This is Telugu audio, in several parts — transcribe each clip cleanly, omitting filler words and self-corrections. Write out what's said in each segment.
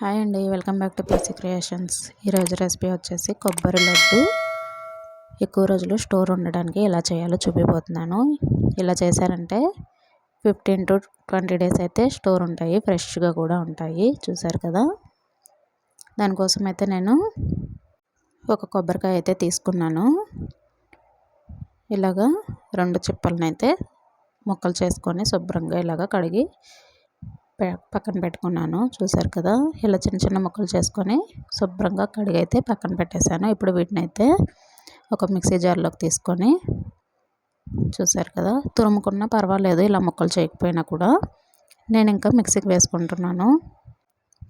హాయ్ అండి, welcome back to PC creations. ఈరోజు రెసిపీ వచ్చేసి కొబ్బరి లడ్డు ఎక్కువ రోజులు స్టోర్ ఉండడానికి ఎలా చేయాలో చూపిపోతున్నాను. ఇలా చేశారంటే 15 to 20 డేస్ అయితే స్టోర్ ఉంటాయి, ఫ్రెష్గా కూడా ఉంటాయి. చూసారు కదా, దానికోసం అయితే నేను ఒక కొబ్బరికాయ అయితే తీసుకున్నాను. ఇలాగా 2 చిప్పలను అయితే ముక్కలు చేసుకొని శుభ్రంగా ఇలాగా కడిగి పక్కన పెట్టుకున్నాను. చూసారు కదా, ఇలా చిన్న చిన్న ముక్కలు చేసుకొని శుభ్రంగా కడిగి అయితే పక్కన పెట్టేశాను. ఇప్పుడు వీటిని అయితే ఒక మిక్సీ జార్లోకి తీసుకొని, చూసారు కదా, తురుముకున్నా పర్వాలేదు, ఇలా ముక్కలు చేయకపోయినా కూడా. నేను ఇంకా మిక్సీకి వేసుకుంటున్నాను.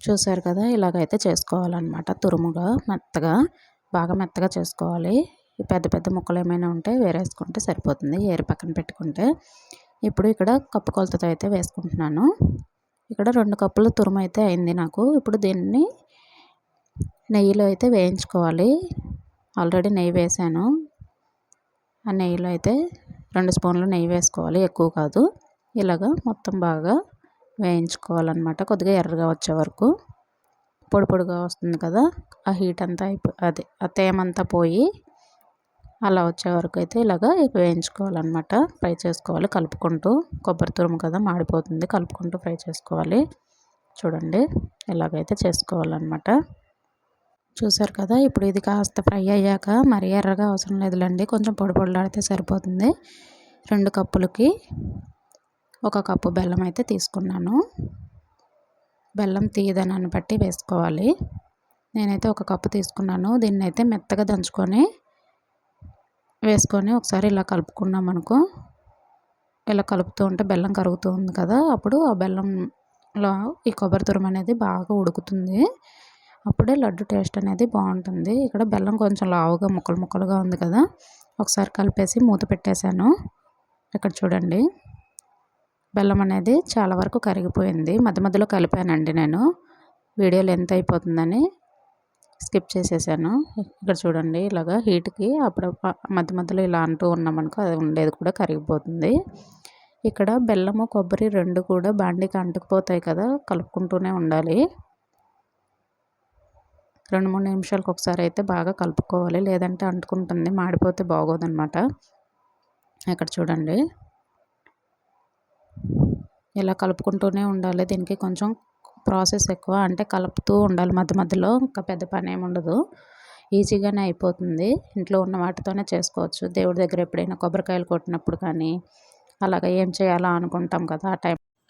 చూసారు కదా, ఇలాగైతే చేసుకోవాలన్నమాట. తురుముగా మెత్తగా, బాగా మెత్తగా చేసుకోవాలి. పెద్ద పెద్ద ముక్కలు ఏమైనా ఉంటే వేరేసుకుంటే సరిపోతుంది, ఏరి పక్కన పెట్టుకుంటే. ఇప్పుడు ఇక్కడ కప్పు కొలతతో అయితే వేసుకుంటున్నాను. ఇక్కడ 2 కప్పుల తురుము అయితే అయింది నాకు. ఇప్పుడు దీన్ని నెయ్యిలో అయితే వేయించుకోవాలి. ఆల్రెడీ నెయ్యి వేసాను. ఆ నెయ్యిలో అయితే 2 స్పూన్లు నెయ్యి వేసుకోవాలి, ఎక్కువ కాదు. ఇలాగా మొత్తం బాగా వేయించుకోవాలన్నమాట. కొద్దిగా ఎర్రగా వచ్చే వరకు. పొడి పొడిగా వస్తుంది కదా, ఆ హీట్ అంతా ఆ తేమంతా పోయి అలా వచ్చే వరకు అయితే ఇలాగ వేయించుకోవాలన్నమాట. ఫ్రై చేసుకోవాలి కలుపుకుంటూ. కొబ్బరి తురుము కదా, మాడిపోతుంది. కలుపుకుంటూ ఫ్రై చేసుకోవాలి. చూడండి, ఇలాగైతే చేసుకోవాలన్నమాట. చూసారు కదా, ఇప్పుడు ఇది కాస్త ఫ్రై అయ్యాక మరీ ఎర్రగా అవసరం లేదులేండి, కొంచెం పొడి పొడిలాడితే సరిపోతుంది. 2 కప్పులకి 1 కప్పు బెల్లం అయితే తీసుకున్నాను. బెల్లం తీయదనాన్ని బట్టి వేసుకోవాలి. నేనైతే 1 కప్పు తీసుకున్నాను. దీన్ని అయితే మెత్తగా దంచుకొని వేసుకొని ఒకసారి ఇలా కలుపుకున్నాం అనుకో, ఇలా కలుపుతూ ఉంటే బెల్లం కరుగుతూ ఉంది కదా, అప్పుడు ఆ బెల్లంలో ఈ కొబ్బరి తురుము అనేది బాగా ఉడుకుతుంది. అప్పుడే లడ్డు టేస్ట్ అనేది బాగుంటుంది. ఇక్కడ బెల్లం కొంచెం లావుగా ముక్కలు ముక్కలుగా ఉంది కదా, ఒకసారి కలిపేసి మూత పెట్టేశాను. ఇక్కడ చూడండి, బెల్లం అనేది చాలా వరకు కరిగిపోయింది. మధ్య మధ్యలో కలిపానండి నేను, వీడియో లెంత్ అయిపోతుందని స్కిప్ చేసేసాను. ఇక్కడ చూడండి, ఇలాగా హీట్కి అప్పుడు మధ్య మధ్యలో ఇలా అంటూ ఉన్నామనుకో, అది ఉండేది కూడా కరిగిపోతుంది. ఇక్కడ బెల్లము కొబ్బరి 2 కూడా బాండీకి అంటుకుపోతాయి కదా, కలుపుకుంటూనే ఉండాలి. 2-3 నిమిషాలకు ఒకసారి అయితే బాగా కలుపుకోవాలి, లేదంటే అంటుకుంటుంది, మాడిపోతే బాగోదన్నమాట. ఇక్కడ చూడండి, ఇలా కలుపుకుంటూనే ఉండాలి. దీనికి కొంచెం ప్రాసెస్ ఎక్కువ, అంటే కలుపుతూ ఉండాలి మధ్య మధ్యలో. ఇంకా పెద్ద పని ఏమి ఉండదు, ఈజీగానే అయిపోతుంది. ఇంట్లో ఉన్న వాటితోనే చేసుకోవచ్చు. దేవుడి దగ్గర ఎప్పుడైనా కొబ్బరికాయలు కొట్టినప్పుడు కానీ అలాగ ఏం చేయాలా అనుకుంటాం కదా,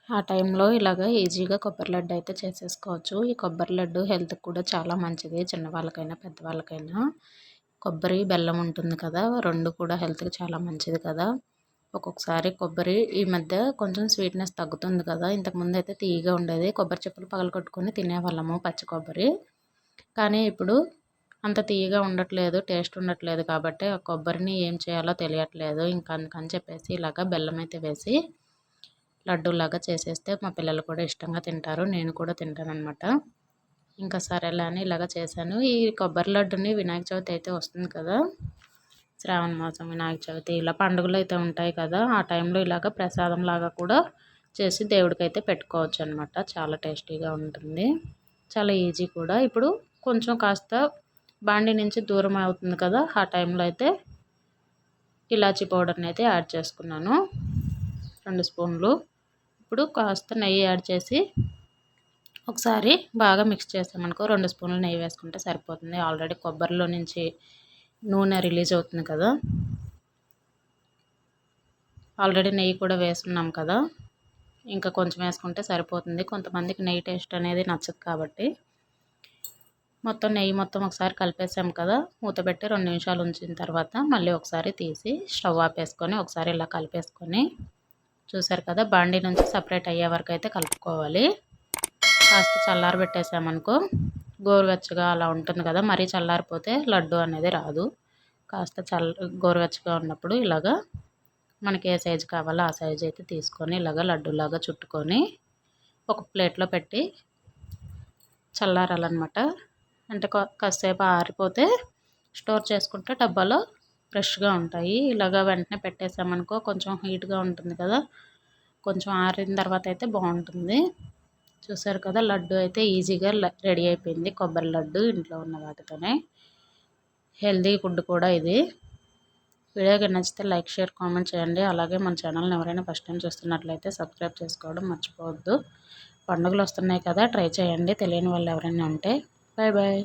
ఆ టైంలో ఇలాగ ఈజీగా కొబ్బరి లడ్డు అయితే చేసేసుకోవచ్చు. ఈ కొబ్బరి లడ్డు హెల్త్కి కూడా చాలా మంచిది, చిన్నవాళ్ళకైనా పెద్దవాళ్ళకైనా. కొబ్బరి బెల్లం ఉంటుంది కదా, 2 కూడా హెల్త్కి చాలా మంచిది కదా. ఒక్కొక్కసారి కొబ్బరి ఈ మధ్య కొంచెం స్వీట్నెస్ తగ్గుతుంది కదా, ఇంతకుముందు అయితే తీయగా ఉండేది. కొబ్బరి చిప్పలు పగలగొట్టుకొని తినేవాళ్ళము పచ్చి కొబ్బరి. కానీ ఇప్పుడు అంత తీయగా ఉండట్లేదు, టేస్ట్ ఉండట్లేదు. కాబట్టి ఆ కొబ్బరిని ఏం చేయాలో తెలియట్లేదు. ఇంకా అందుకని చెప్పేసి ఇలాగ బెల్లం అయితే వేసి లడ్డూలాగా చేసేస్తే మా పిల్లలు కూడా ఇష్టంగా తింటారు, నేను కూడా తింటానన్నమాట. ఇంకా సరేలే అని ఇలాగ చేశాను. ఈ కొబ్బరి లడ్డుని వినాయక చవితి అయితే వస్తుంది కదా, శ్రావణ మాసం, వినాయక చవితి, ఇలా పండుగలు అయితే ఉంటాయి కదా, ఆ టైంలో ఇలాగ ప్రసాదం లాగా కూడా చేసి దేవుడికి అయితే పెట్టుకోవచ్చు అనమాట. చాలా టేస్టీగా ఉంటుంది, చాలా ఈజీ కూడా. ఇప్పుడు కొంచెం కాస్త బాండీ నుంచి దూరం అవుతుంది కదా, ఆ టైంలో అయితే ఇలాచీ పౌడర్ని అయితే యాడ్ చేసుకున్నాను, 2 స్పూన్లు. ఇప్పుడు కాస్త నెయ్యి యాడ్ చేసి ఒకసారి బాగా మిక్స్ చేసామనుకో, 2 స్పూన్లు నెయ్యి వేసుకుంటే సరిపోతుంది. ఆల్రెడీ కొబ్బరిలో నుంచి నూనె రిలీజ్ అవుతుంది కదా, ఆల్రెడీ నెయ్యి కూడా వేసుకున్నాం కదా, ఇంకా కొంచెం వేసుకుంటే సరిపోతుంది. కొంతమందికి నెయ్యి టేస్ట్ అనేది నచ్చదు కాబట్టి మొత్తం నెయ్యి మొత్తం ఒకసారి కలిపేసాం కదా, మూత పెట్టి 2 నిమిషాలు ఉంచిన తర్వాత మళ్ళీ ఒకసారి తీసి స్టవ్ ఆపేసుకొని ఒకసారి ఇలా కలిపేసుకొని, చూసారు కదా, బాండీ నుంచి సపరేట్ అయ్యే వరకు అయితే కలుపుకోవాలి. కాస్త చల్లారబెట్టేసామనుకో గోరువెచ్చగా అలా ఉంటుంది కదా, మరీ చల్లారిపోతే లడ్డు అనేది రాదు. కాస్త గోరువెచ్చగా ఉన్నప్పుడు ఇలాగా మనకి ఏ సైజు కావాలో ఆ సైజు అయితే తీసుకొని ఇలాగ లడ్డూలాగా చుట్టుకొని ఒక ప్లేట్లో పెట్టి చల్లారాలన్నమాట. అంటే కాసేపు ఆరిపోతే స్టోర్ చేసుకుంటే డబ్బాలో ఫ్రెష్గా ఉంటాయి. ఇలాగ వెంటనే పెట్టేసామనుకో కొంచెం హీట్గా ఉంటుంది కదా, కొంచెం ఆరిన తర్వాత అయితే బాగుంటుంది. చూసారు కదా, లడ్డు అయితే ఈజీగా రెడీ అయిపోయింది. కొబ్బరి లడ్డు ఇంట్లో ఉన్న వాటితోనే. హెల్దీ ఫుడ్ కూడా ఇది. వీడియోకి నచ్చితే లైక్, షేర్, కామెంట్ చేయండి. అలాగే మన ఛానల్ని ఎవరైనా ఫస్ట్ టైం చూస్తున్నట్లయితే సబ్స్క్రైబ్ చేసుకోవడం మర్చిపోవద్దు. పండుగలు వస్తున్నాయి కదా, ట్రై చేయండి తెలియని వాళ్ళు ఎవరైనా ఉంటే. Bye bye.